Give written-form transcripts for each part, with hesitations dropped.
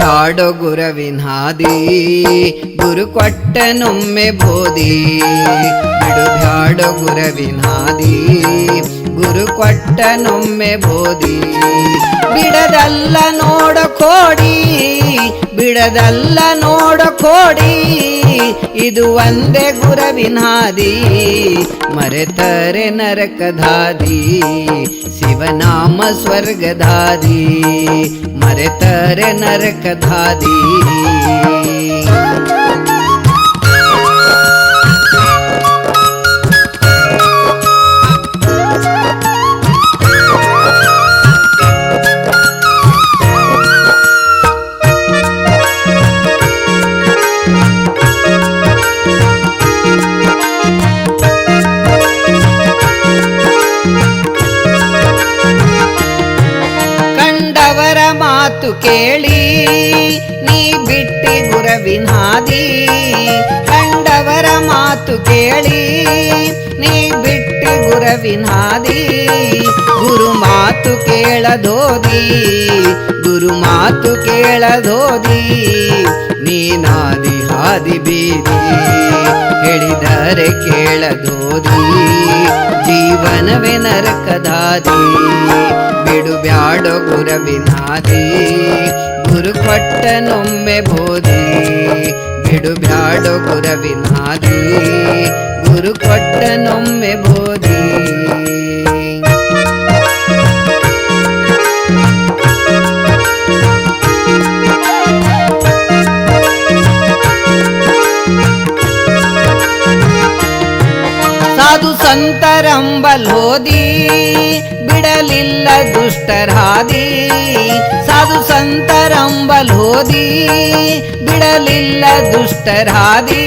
ಬ್ಯಾಡೋ ಗುರವಿನಾದಿ ಗುರು ಕೊಟ್ಟನೊಮ್ಮೆ ಬೋಧಿ ಬಿಡು ಬ್ಯಾಡೋ ಗುರವಿನಾದಿ ಗುರು ಕೊಟ್ಟನೊಮ್ಮೆ ಬೋಧಿ ಬಿಡದಲ್ಲ ನೋಡ ಕೋಡಿ ಬಿಡದಲ್ಲ ನೋಡ ಕೋಡಿ ಇದು ಒಂದೇ ಗುರವಿನಾದಿ ಮರೆತರೆ ನರಕದಾದಿ ಶಿವನಾಮ ಸ್ವರ್ಗದಾದಿ ಮರೆತರೆ ನರಕದಾದಿ ಮಾತು ಕೇಳಿ ನೀ ಬಿಟ್ಟಿ ಗುರವಿನಾದಿ ಕಂಡವರ ಮಾತು ಕೇಳಿ ನೀ ಬಿಟ್ಟಿ ಗುರವಿನಾದಿ ಗುರು ಮಾತು ಕೇಳದೋದಿ ಗುರು ಮಾತು ಕೇಳದೋದಿ ನೀನಾದಿ ಹಾದಿ ಬೀದಿ ಹೇಳಿದರೆ ಕೇಳದೋದಿ ಜೀವನವೇ ನರಕದಾದಿ ಬಿಡು ಬ್ಯಾಡೋ ಗುರವಿನಾದಿ ಗುರು ಕೊಟ್ಟನೊಮ್ಮೆ ಬೋಧಿ ಬಿಡು ಬ್ಯಾಡೋ ಗುರವಿನಾದಿ ಗುರು ಕೊಟ್ಟನೊಮ್ಮೆ ಬೋಧಿ ಸಾಧು ಸಂತರಂಬಲೋದಿ ಬಿಡಲಿಲ್ಲ ದುಷ್ಟರಾದಿ ಸಾಧು ಸಂತರಂಬಲೋದಿ ಬಿಡಲಿಲ್ಲ ದುಷ್ಟರಾದಿ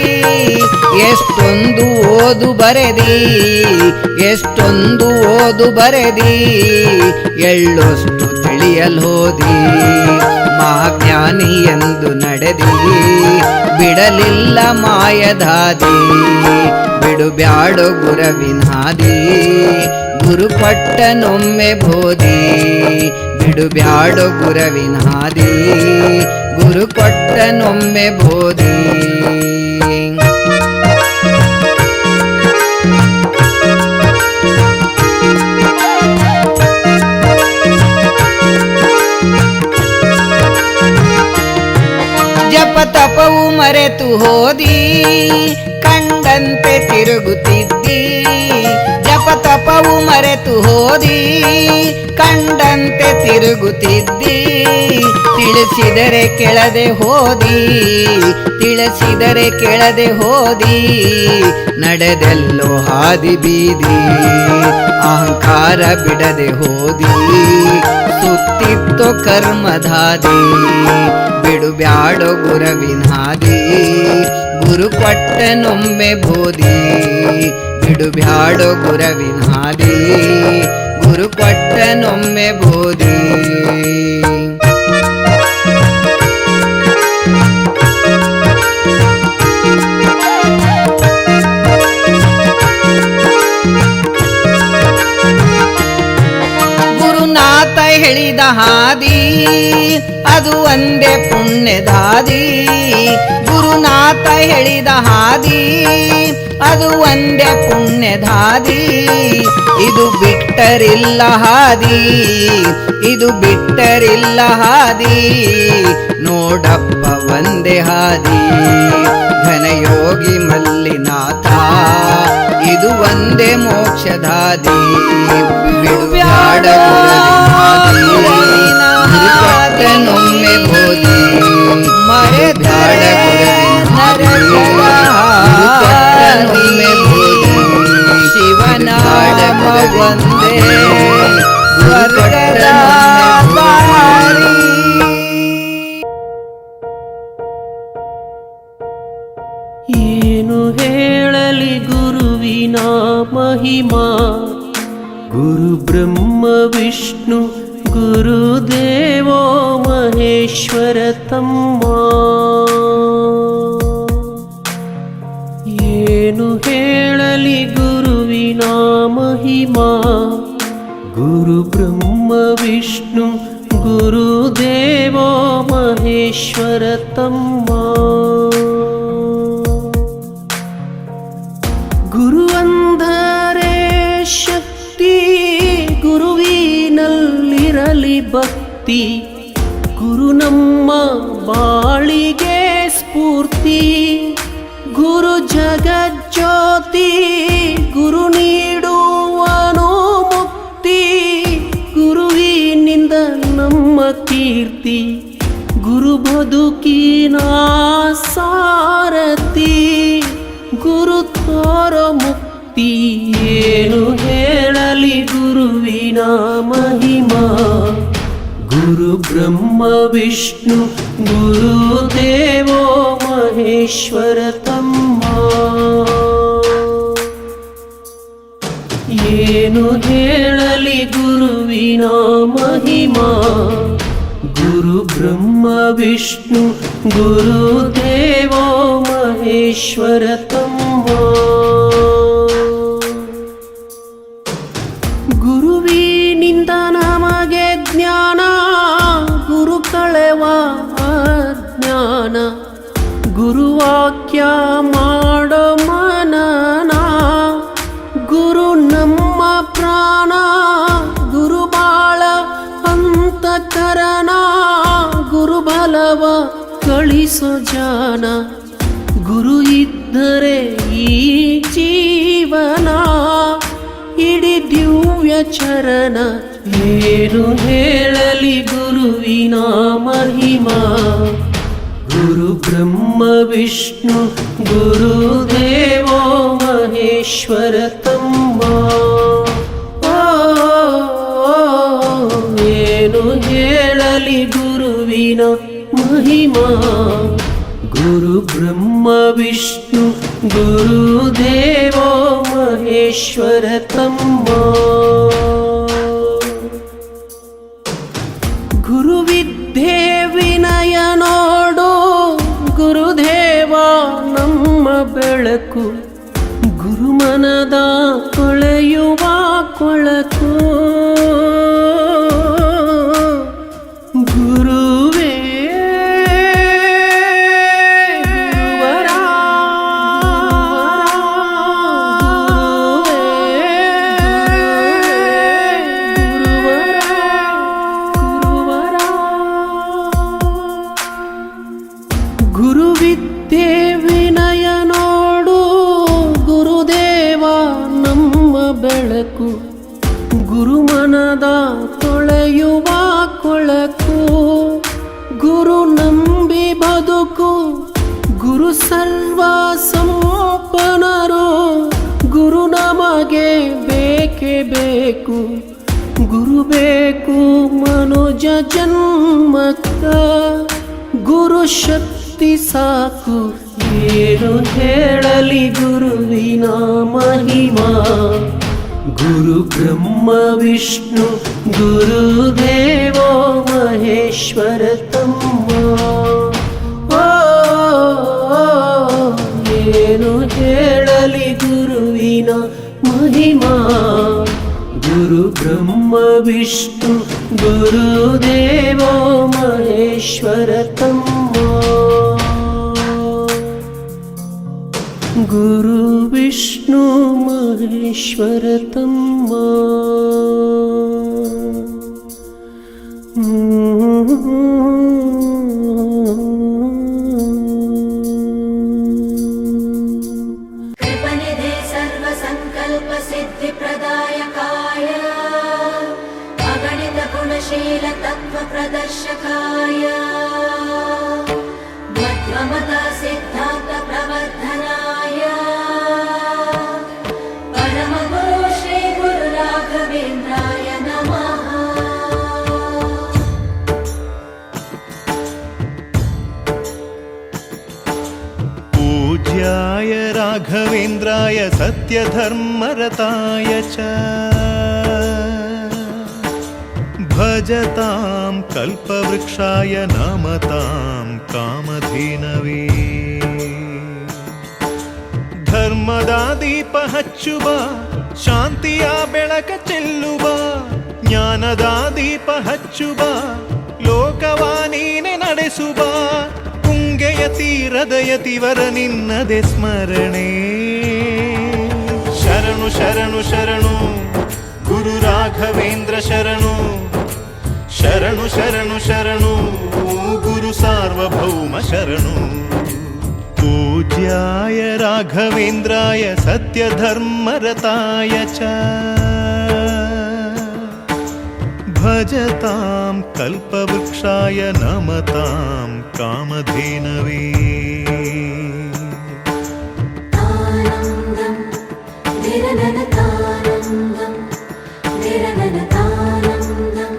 ಎಷ್ಟೊಂದು ಓದು ಬರೆದಿ ಎಷ್ಟೊಂದು ಓದು ಬರೆದಿ ಎಳ್ಳಷ್ಟು ತಿಳಿಯಲೋದಿ ಮಹಾಜ್ಞಾನಿ ಎಂದು ನಡೆದಿ ಬಿಡಲಿಲ್ಲ ಮಾಯದಾದಿ ಬಿಡು ಬ್ಯಾಡೋ ಗುರವಿನಾದಿ ಗುರು ಕೊಟ್ಟನೊಮ್ಮೆ ಬೋಧಿ ಬಿಡು ಬ್ಯಾಡೋ ಗುರವಿನಾದಿ ಗುರು ಕೊಟ್ಟನೊಮ್ಮೆ ಬೋಧಿ ಜಪ ತಪವು ಮರೆತು ಹೋದಿ ಕಂಡಂತೆ ತಿರುಗುತ್ತಿದ್ದಿ ಜಪ ತಪವು ಮರೆತು ಹೋದಿ ಕಂಡಂತೆ ತಿರುಗುತ್ತಿದ್ದಿ ತಿಳಿಸಿದರೆ ಕೆಳದೆ ಹೋದಿ ತಿಳಿಸಿದರೆ ಕೆಳದೆ ಹೋದಿ ನಡೆದೆಲ್ಲೋ ಹಾದಿ ಬೀದಿ ಅಹಂಕಾರ ಬಿಡದೆ ಹೋದಿ ಸುತ್ತಿತ್ತು ಕರ್ಮಧಾದಿ ಬಿಡು ಬ್ಯಾಡೋ ಗುರವಿನಾದಿ ಗುರು ಕೊಟ್ಟನೊಮ್ಮೆ ಬೋಧಿ ಬಿಡು ಬ್ಯಾಡೋ ಗುರವಿನಾದಿ ಗುರು ಕೊಟ್ಟನೊಮ್ಮೆ ಬೋಧಿ ಗುರುನಾಥ ಹೇಳಿದ ಹಾದಿ ಅದು ಒಂದೇ ಪುಣ್ಯದಾದಿ ಗುರುನಾಥ ಹೇಳಿದ ಹಾದಿ ಅದು ಒಂದೇ ಪುಣ್ಯದಾದಿ ಇದು ಬಿಟ್ಟರಿಲ್ಲ ಹಾದಿ ಇದು ಬಿಟ್ಟರಿಲ್ಲ ಹಾದಿ ನೋಡಪ್ಪ ಒಂದೇ ಹಾದಿ ಘನಯೋಗಿ ಮಲ್ಲಿನಾಥ ಇದು ಒಂದೇ ಮೋಕ್ಷದಾದಿ ಬಿಡು ಬ್ಯಾಡ ಗುರುಕೊಟ್ಟನೊಮ್ಮೆ ಬೋಧಿ ಮರೆತಾಡ ಗುರುಕೊಟ್ಟನೊಮ್ಮೆ ಬೋಧಿ ಶಿವನಾಮ ಒಂದೇ ಗುರುಕೊಟ್ಟನೊಮ್ಮೆ ಏನು ಹೇಳಲಿ ಗುರುವಿನ ಮಹಿಮಾ ಗುರು ಬ್ರಹ್ಮ ವಿಷ್ಣು ಗುರುದೇವೋ ಮಹೇಶ್ವರ ತಮ್ಮ ಏನು ಹೇಳಲಿ ಗುರುವಿನ ಮಹಿಮಾ ಗುರು ಬ್ರಹ್ಮ ವಿಷ್ಣು ಗುರುದೇವೋ ಮಹೇಶ್ವರ ತಮ್ಮ. ಗುರುವಂದರೆ ಶಕ್ತಿ, ಗುರುವಿನಲ್ಲಿರಲಿ ಭಕ್ತಿ. ಗುರು ನಮ್ಮ ಬಾಳಿಗೆ ಸ್ಫೂರ್ತಿ. ಗುರು ಜಗಜ್ಯೋತಿ, ಗುರು ನೀಡುವನು ಮುಕ್ತಿ. ಗುರುವಿನಿಂದ ನಮ್ಮ ಕೀರ್ತಿ, ಗುರು ಬದುಕಿನ ಸಾರಥಿ. ಗುರು ತೋರೋ ಮುಕ್ತಿ, ಏನು ಹೇಳಲಿ ಗುರುವಿನ ಮಹಿಮಾ. ಗುರು ಬ್ರಹ್ಮ ವಿಷ್ಣು ಗುರುದೇವೋ ಮಹೇಶ್ವರ ತಮ್ಮ. ಏನು ಹೇಳಲಿ ಗುರುವಿನ ಮಹಿಮಾ. ಗುರು ಬ್ರಹ್ಮ ವಿಷ್ಣು ಗುರುದೇವೋ ಮಹೇಶ್ವರ ತಮ್ಮ. ಗುರುವಿನಿಂದ ನಮಗೆ ಜ್ಞಾನ, ಗುರು ಕಳೆವ ಅಜ್ಞಾನ. ಗುರುವಾಕ್ಯ ಮಾಡೋ ಮನನ, ಗುರು ನಮ್ಮ ಪ್ರಾಣ. ಗುರು ಬಾಳ ಅಂತಃಕರಣ, ಗುರು ಬಲವ ಕಳಿಸೋ ಜಾನ. ಗುರು ಇದ್ದರೆ ಈ ಜೀವನ, ಇಡೀ ದಿವ್ಯ ಚರಣ. ಏನು ಹೇಳಲಿ ಗುರುವಿನ ಮಹಿಮಾ. ಗುರು ಬ್ರಹ್ಮ ವಿಷ್ಣು ಗುರುದೇವೋ ಮಹೇಶ್ವರ ತಮ್ಮ. ಏನು ಹೇಳಲಿ ಗುರುವಿನ ಮಹಿಮಾ. ಗುರು ಬ್ರಹ್ಮ ವಿಷ್ಣು ಗುರುದೇವೋ ಮಹೇಶ್ವರ ತಮ್ಮ. ಗುರುವಿದ್ಯೆ ವಿನಯ ನೋಡು, ಗುರುದೇವ ನಮ್ಮ ಬೆಳಕು. ಗುರುಮನದ ಕೊಳೆಯುವ ಕೊಳಕು. ಗುರುವೇ ಗುರುವರ, ಗುರುವಿದ್ಯೆ ವಿನಯ ನೋಡು, ಗುರುದೇವ ನಮ್ಮ ಬೆಳಕು. ಗುರುಮನದ ತೊಳೆಯುವ ಕೊಳಕು. ಗುರು ನಂಬಿ ಬದುಕು, ಗುರು ಸರ್ವ ಸಂಪನ್ನರು. ಗುರು ನಮಗೆ ಬೇಕೇ ಬೇಕು, ಗುರು ಬೇಕು ಮನುಜ ಜನ್ಮಕ್ಕ. ಗುರು ಶಕ್ತಿ ಸಾಕು, ಏನು ಹೇಳಲಿ ಗುರುವಿನ ಮಹಿಮಾ. ಗುರು ಬ್ರಹ್ಮ ವಿಷ್ಣು ಗುರುದೇವೋ ಮಹೇಶ್ವರ ತಮ್ಮ. ಏನು ಹೇಳಲಿ ಗುರುವಿನ ಮಹಿಮಾ. ಗುರು ಬ್ರಹ್ಮ ವಿಷ್ಣು ಗುರುದೇವೋ ಮಹೇಶ್ವರ ತಮ್ಮ. ಗುರು ವಿಷ್ಣು ಮಹೇಶ್ವರ ತಮ್ಮ. कृपनिधे सर्वसङ्कल्प सिद्धिप्रदायकाय अगणित गुणशील तत्त्व प्रदर्शकाय मध्वमता सिद्धान्त प्रवर्धनाय परमगुरु श्री गुरु राघवेन्द्राय नमः। पूज्याय राघवेन्द्राय सत्यधर्मरताय च भजतां कल्पवृक्षाय नमतां कामधेनवे। ಧರ್ಮದ ದೀಪ ಹಚ್ಚುವ ಶಾಂತಿಯ ಬೆಳಕ ಚೆಲ್ಲುವ ಜ್ಞಾನದ ದೀಪ ಹಚ್ಚುವ ಲೋಕವಾ ನೀನೆ ನಡೆಸುವ ತುಂಗೆಯ ತೀರದ ಯತಿವರ ನಿನ್ನದೆ ಸ್ಮರಣೆ. ಶರಣು ಶರಣು ಶರಣು ಗುರು ರಾಘವೇಂದ್ರ ಶರಣು, ಶರಣು ಶರಣು ಶರಣು ಗುರು ಸಾರ್ವಭೌಮ ಶರಣು. पूज्याय राघवेन्द्राय सत्यधर्मरताय च भजतां कल्पवृक्षाय नमतां कामधेनवे. आनन्दं निरननतानन्दं निरननतानन्दं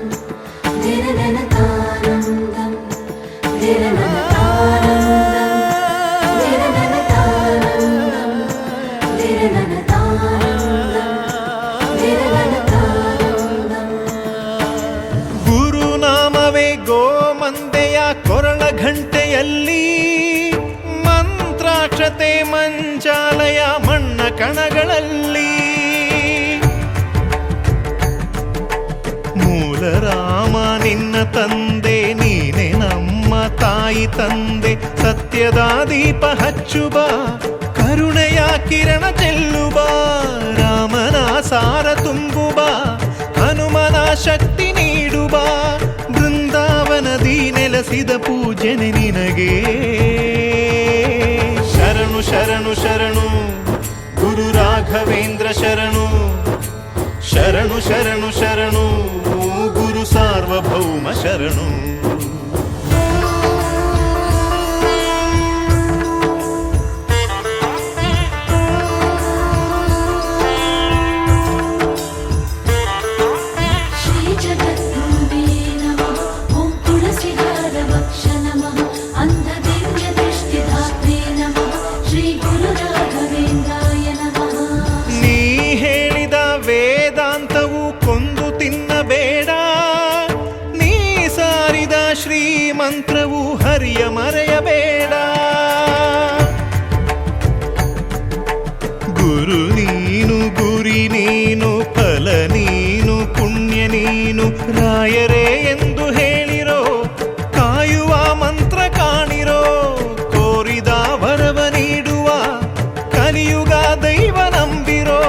निरननतानन्दं निरननतानन्दं ಗುರುನಾಮವೇ ಗೋಮಂದೆಯ ಕೊರಳ ಘಂಟೆಯಲ್ಲಿ, ಮಂತ್ರಾಕ್ಷತೆ ಮಂಚಾಲಯ ಮಣ್ಣ ಕಣಗಳಲ್ಲಿ. ಮೂಲ ರಾಮ ನಿನ್ನ ತಂದೆ, ನೀನೆ ನಮ್ಮ ತಾಯಿ ತಂದೆ. ಸತ್ಯದ ದೀಪ ಹಚ್ಚುವ, ಕರುಣೆಯ ಕಿರಣ ಚೆಲ್ಲುವ, ರಾಮನ ಸಾರ ತುಂಬುವ, ಹನುಮನ ಶಕ್ತಿ ನೀಡುವ. ಬೃಂದಾವನದಿ ನೆಲೆಸಿದ ಪೂಜನೆ ನಿನಗೆ. ಶರಣು ಶರಣು ಶರಣು ಗುರು ರಾಘವೇಂದ್ರ ಶರಣು, ಶರಣು ಶರಣು ಶರಣು ಗುರು ಸಾರ್ವಭೌಮ ಶರಣು. ಮಂತ್ರವು ಹರಿಯ ಮರೆಯಬೇಡ. ಗುರು ನೀನು, ಗುರಿ ನೀನು, ಫಲ ನೀನು, ಪುಣ್ಯ ನೀನು. ರಾಯರೇ ಎಂದು ಹೇಳಿರೋ, ಕಾಯುವ ಮಂತ್ರ ಕಾಣಿರೋ. ಕೋರಿದ ವರವ ನೀಡುವ, ಕಲಿಯುಗ ದೈವ ನಂಬಿರೋ.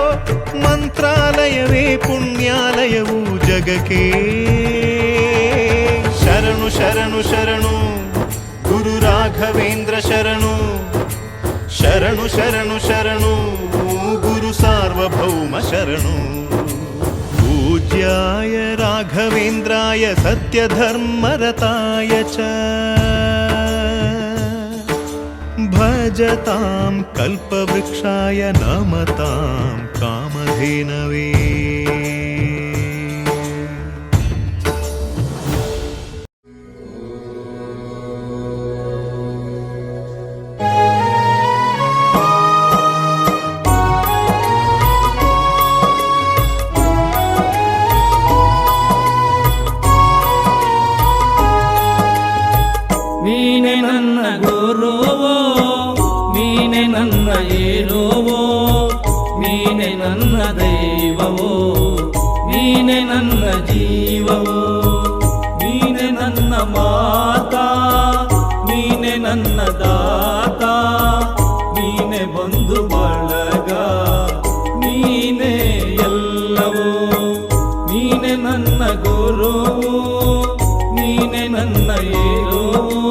ಮಂತ್ರಾಲಯವೇ ಪುಣ್ಯಾಲಯವು ಜಗಕ್ಕೆ. ಶರಣು ಶರಣು ಶರಣು ಗುರು ರಾಘವೇಂದ್ರ ಶರಣು, ಶರಣು ಶರಣು ಶರಣು ಗುರು ಸಾರ್ವಭೌಮ ಶರಣು. पूज्याय राघवेन्द्राय सत्यधर्मरताय च भजतां कल्पवृक्षाय नमतां कामधेनवे. ನೀನೆ ನನ್ನ ಗುರುವೋ, ನೀನೆ ನನ್ನ ಏರುವೋ, ನೀನೆ ನನ್ನ ದೈವವೋ, ನೀನೆ ನನ್ನ ಜೀವವೋ. ನೀನೆ ನನ್ನ ಮಾತಾ, ನೀನೆ ನನ್ನ ದಾತ, ನೀನೆ ಬಂಧು ಬಳಗ, ನೀನೆ ಎಲ್ಲವೋ. ನೀನೆ ನನ್ನ ಗುರುವೋ, ನೀನೆ ನನ್ನ ಏರುವೋ,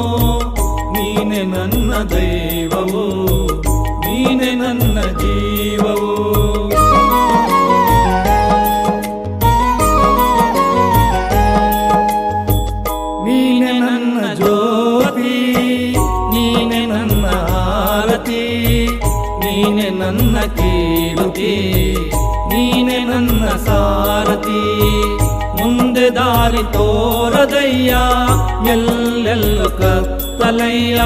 ನೀನೆ ನನ್ನ ದೈವವೋ, ನೀನೆ ನನ್ನ ಜೀವವೋ. ನೀನೆ ನನ್ನ ಜ್ಯೋತಿ, ನೀನೆ ನನ್ನ ಆರತಿ, ನೀನೆ ನನ್ನ ಕೀರುತಿ, ನೀನೆ ನನ್ನ ಸಾರಥಿ. ಮುಂದೆ ದಾರಿ ತೋರದಯ್ಯ, ಎಲ್ಲೆಲ್ಲೂ ಕತ್ತಲಯ್ಯ,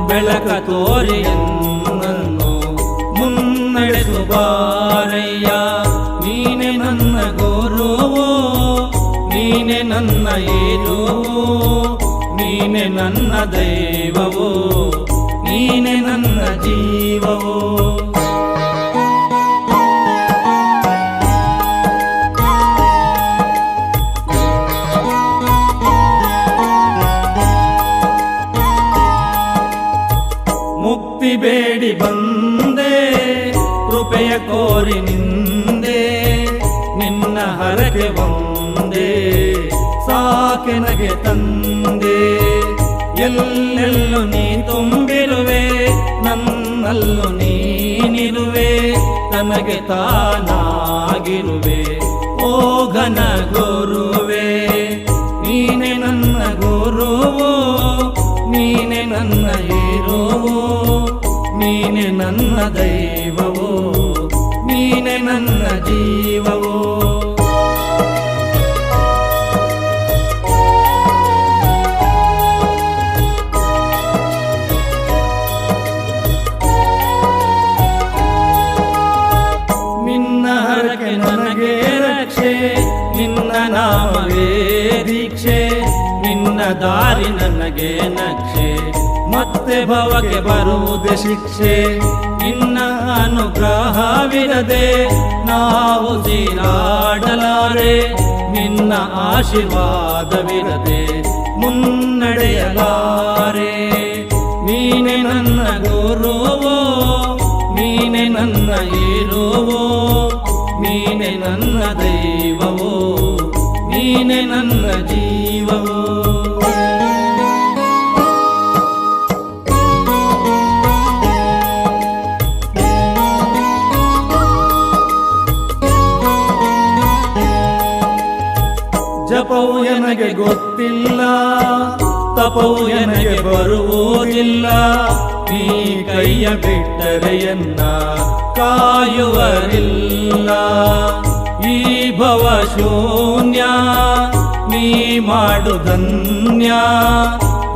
ಬೆಳಕ ತೋರಿ ನನ್ನು ಮುನ್ನಡೆಸು ಬಾರಯ್ಯ. ನೀನೆ ನನ್ನ ಗುರುವೋ, ನೀನೆ ನನ್ನ ಏರುವೋ, ನೀನೆ ನನ್ನ ದೈವವೋ, ನೀನೆ ನನ್ನ ಜೀವವೋ. ನಿಂದೆ ನಿನ್ನ ಹರಕೆ ಒಂದೇ ಸಾಕೆನಗೆ ತಂದೆ. ಎಲ್ಲೆಲ್ಲೂ ನೀ ತುಂಬಿರುವೆ ನನ್ನಲ್ಲೂ ನೀನಿರುವೆ ನನಗೆ ತಾನಾಗಿರುವೆ ಓ ಘನ ಗುರುವೆ. ನೀನೆ ನನ್ನ ಗುರುವು ನೀನೆ ನನ್ನ ಹೀರೋವು ನೀನೆ ನನ್ನ ದೈವವು ನೀನೆ ನನ್ನ ಜೀವವು. ನಿನ್ನ ಹರಕೆ ನನಗೆ ರಕ್ಷೆ ನಿನ್ನ ನಾಮವೇ ದೀಕ್ಷೆ ನಿನ್ನ ದಾರಿ ನನಗೆ ನಕ್ಷೆ ಮತ್ತೆ ಭವಕ್ಕೆ ಬರುವುದೇ ಶಿಕ್ಷೆ. ನಿನ್ನ ಅನುಗ್ರಹವಿರದೆ ನಾವು ಸೀರಾಡಲಾರೆ ನಿನ್ನ ಆಶೀರ್ವಾದವಿರದೆ ಮುನ್ನಡೆಯಲಾರೆ. ನೀನೆ ನನ್ನ ಗುರುವೋ ನೀನೆ ನನ್ನ ಹೀರೋವೋ ನೀನೆ ನನ್ನ ದೈವವೋ ನೀನೆ ನನ್ನ ಜೀವವೋ. ಜಪವು ನನಗೆ ಗೊತ್ತಿಲ್ಲ ತಪವು ನನಗೆ ಬರುವುದಿಲ್ಲ ನೀ ಕೈಯ ಬಿಟ್ಟರೆಯನ್ನ ಕಾಯುವರಿಲ್ಲ. ಈ ಭವ ಶೂನ್ಯ ನೀ ಮಾಡುಧನ್ಯ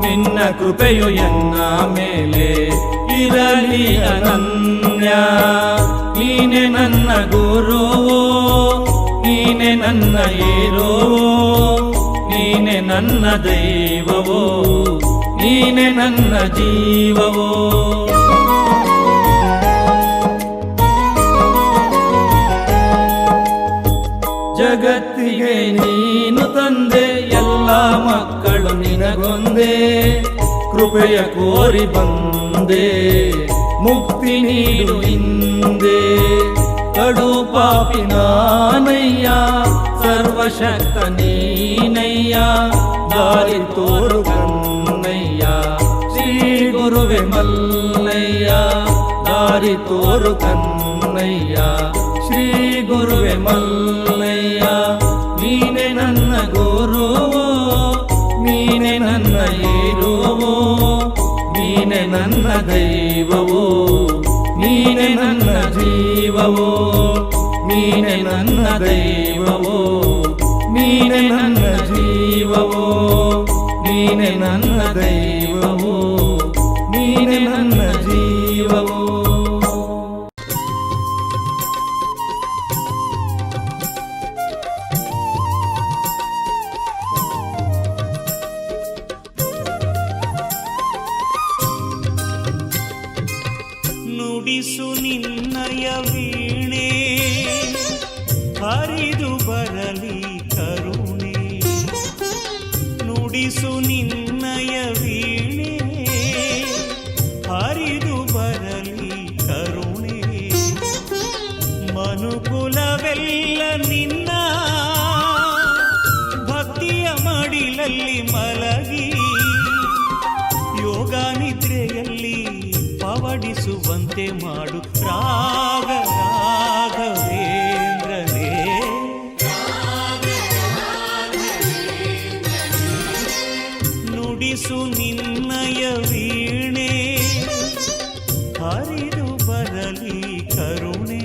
ನಿನ್ನ ಕೃಪೆಯು ಎನ್ನ ಮೇಲೆ ಇರಲಿ ಅನನ್ಯ. ನೀನೆ ನನ್ನ ಗುರುವೋ ನೀನೆ ನನ್ನ ಹೀರೋವೋ ನೀನೆ ನನ್ನ ದೈವವೋ ನೀನೆ ನನ್ನ ಜೀವವೋ. ಜಗತ್ತಿಗೆ ನೀನು ತಂದೆ ಎಲ್ಲ ಮಕ್ಕಳು ನಿನಗೊಂದೇ ಕೃಪೆಯ ಕೋರಿ ಬಂದೆ ಮುಕ್ತಿ ನೀಡು ಹಿಂದೆ. ಕಡು ಪಾಪಿ ನಾನಯ್ಯ ಸರ್ವಶಕ್ತ ನೀನಯ್ಯ ದಾರಿ ತೋರು ಕನ್ನಯ್ಯ ಶ್ರೀ ಗುರುವೆ ಮಲ್ಲಯ್ಯ ದಾರಿ ತೋರು ಕನ್ನಯ್ಯ ಶ್ರೀ ಗುರುವೆ ಮಲ್ಲಯ್ಯ. ನೀನೆ ನನ್ನ ಗುರುವೋ ನೀನೆ ನನ್ನ ಹೀರೋವೋ ನೀನೆ ನನ್ನ ದೈವವೋ ನೀನೆ ನನ್ನ ಜೀವವೋ ನೀನೆ ನನ್ನ ದೈವವೋ ನೀನೆ ನನ್ನ ಜೀವವೋ ನೀನೆ ನನ್ನ ದೈವವೋ ನೀನೆ ನನ್ನ ಜೀವವೋ. ನುಡಿಸು ನಿನ್ನಯ ವೀಣೆ ಹರಿದು ಬರಲಿ ಕರುಣೆ. ನುಡಿಸು ನಿನ್ನಯ ವೀಣೆ ಹರಿದು ಬರಲಿ ಕರುಣೆ. ಮನುಕುಲವೆಲ್ಲ ನಿನ್ನ ಭಕ್ತಿಯ ಮಡಿಲಲ್ಲಿ ಮಲಗಿ ಯೋಗ ನಿದ್ರೆಯಲ್ಲಿ ಪವಡಿಸುವಂತೆ ಮಾಡು ರಾಗ ರಾಘವೇಂದ್ರನೇ. ನುಡಿಸು ನಿನ್ನಯ ವೀಣೆ ಹರಿದು ಬರಲಿ ಕರುಣೆ.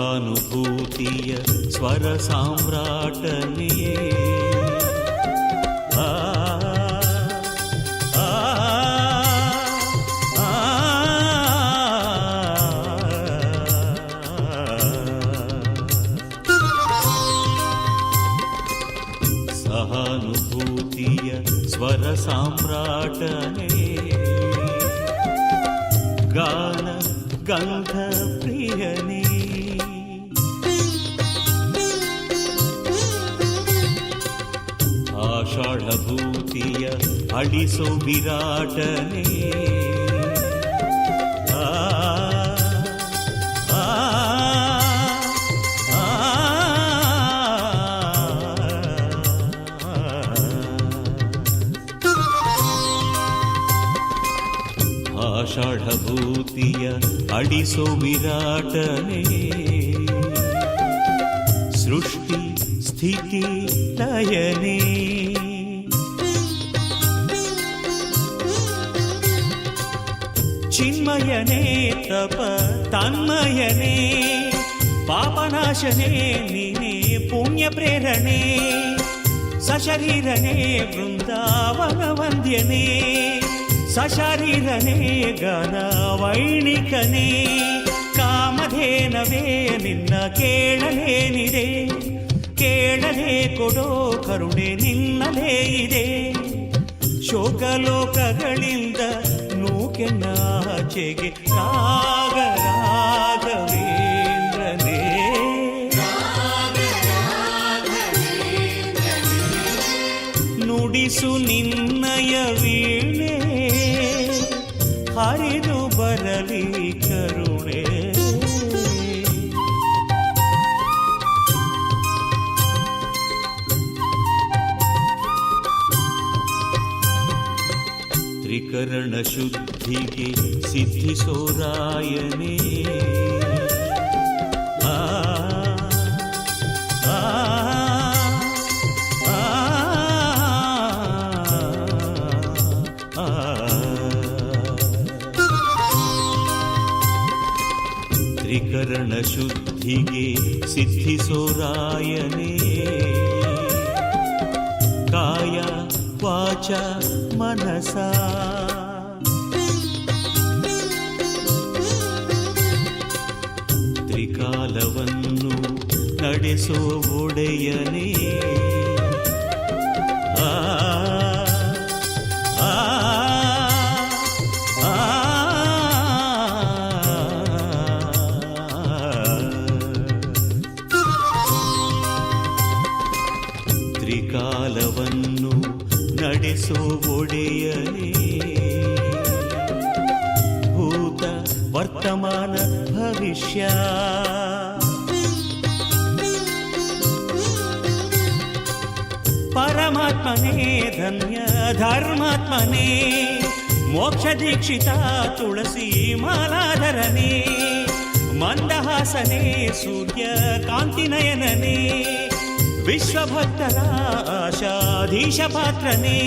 ಸಹಾನುಭೂತಿಯ ಸ್ವರ ಸಾಮ್ರಾಟನೆಯೇ ಆ ಆ ಆ ಸಹಾನುಭೂತಿಯ ಸ್ವರ ಸಾಮ್ರಾಟನೆಯೇ ಗಾನ ಗಂಧ ಪ್ರಿಯನೇ. ಆಷಾಢಭೂತಿಯ ಅಳಿಸೋ ವಿರಾಟನೇ ಆ ಆ ಆ ಆಷಾಢಭೂತಿಯ ಅಳಿಸೋ ವಿರಾಟನೇ ಸೃಷ್ಟಿ ಸ್ಥಿತಿ ಲಯನೇ ಚಿನ್ಮಯನೇ ತಪ ತನ್ಮಯನೇ ಪಾಪನಾಶನೇ ನೀನೇ ಪುಣ್ಯ ಪ್ರೇರಣೆ ಸಶರೀರನೇ ಬೃಂದಾವನ ವಂದ್ಯನೇ ಸಶರೀರನೇ ಗಾನ ವೈಣಿಕನೇ ಕಾಮಧೇನವೇ ನಿನ್ನ ಕೇಳಲೇನಿದೆ ಕೇಳಲೇ ಕೊಡೋ ಕರುಣೆ ನಿನ್ನಲೇ ಇದೆ ಶೋಕಲೋಕಗಳಿಂದ ನೂಕೆನ್ನಾಚೆಗೆ ರಾಗ ರಾಘವೇಂದ್ರನೇ ನುಡಿಸು ನಿನ್ನಯ ವೀಣೆ ಹರಿದು ಬರಲಿ ಕರುಣೆ ತ್ರಿಕರಣ ಶುದ್ಧಿಗೆ ಸಿದ್ಧಿಸೋ ರಾಯನೇ ಆ ಆ ಆ ಆ ತ್ರಿಕರಣ ಶುದ್ಧಿಗೆ ಸಿದ್ಧಿಸೋ ರಾಯನೇ ಕಾಯ ವಾಚ ಮನಸ ತ್ರಿಕಾಲವನ್ನು ನಡೆಸೋ ಒಡೆಯನೇ ಆ ಆ ಆ ತ್ರಿಕಾಲವನ್ನು ನಡೆಸೋ ಒಡೆಯನೇ ಭೂತ ವರ್ತಮಾನ ಭವಿಷ್ಯ ಪರಮಾತ್ಮನೇ ಧನ್ಯ ಧರ್ಮಾತ್ಮನೇ ಮೋಕ್ಷ ದೀಕ್ಷಿತ ತುಳಸಿ ಮಾಲಾಧರನೇ ಮಂದಹಾಸನೇ ಸೂರ್ಯ ಕಾಂತಿನಯನನೇ ವಿಶ್ವಭಕ್ತರ ಆಶಾಧೀಶ ಪಾತ್ರನೇ